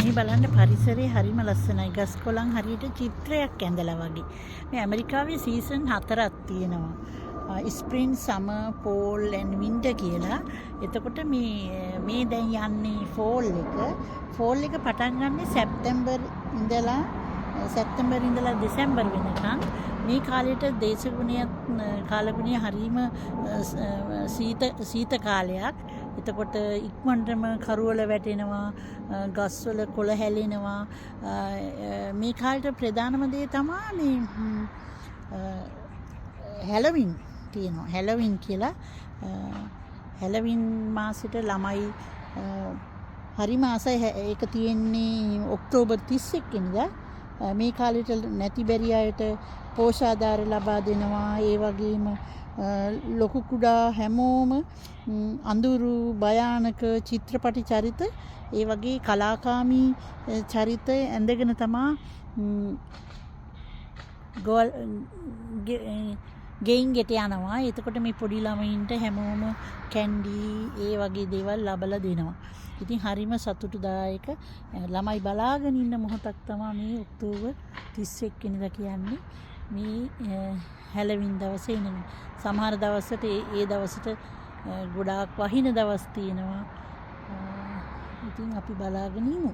මේ බලන්න පරිසරය හරිම ලස්සනයි. ගස් කොළන් හරියට චිත්‍රයක් ඇඳලා වගේ. මේ ඇමරිකාවේ සීසන් 4ක් තියෙනවා. Spring, summer, fall and winter කියලා. එතකොට මේ දැන් යන්නේ ෆෝල් එක. ෆෝල් එක පටන් ගන්නේ සැප්තැම්බර් ඉඳලා දෙසැම්බර් වෙනකන්. මේ කාලෙට කාලගුණය හරීම සීත කාලයක්. එතකොට ඉක්මනටම කරවල වැටෙනවා, ගස්වල කොළ හැලෙනවා. මේ කාලේට ප්‍රධානම දේ තමයි හැලවින් තියෙනවා. හැලවින් කියලා හැලවින් මාසෙට ළමයි හරිම ආසයි. ඒක තියෙන්නේ ඔක්තෝබර් 31 වෙනිදා. මේ කාලෙට නැති බැරි අයට පෝෂාධාර ලබා දෙනවා. ඒ වගේම ලොකු කුඩා හැමෝම අඳුරු භයානක චිත්‍රපටි චරිත, ඒ වගේ කලාකාමී චරිත ඇඳගෙන තමා ගෙයින් ගෙට යනවා. එතකොට මේ පොඩි ළමයින්ට හැමෝම කැන්ඩි ඒ වගේ දේවල් ලබලා දෙනවා. ඉතින් හරිම සතුටුදායක ළමයි බලාගෙන ඉන්න මොහොතක් තමයි මේ ඔක්තෝබර් 31 වෙනිදා කියන්නේ. මේ හැලවින් දවසේ සමහර දවසට ඒ දවසට ගොඩාක් වහින දවස් තියෙනවා. ඉතින් අපි බලාගෙන ඉමු.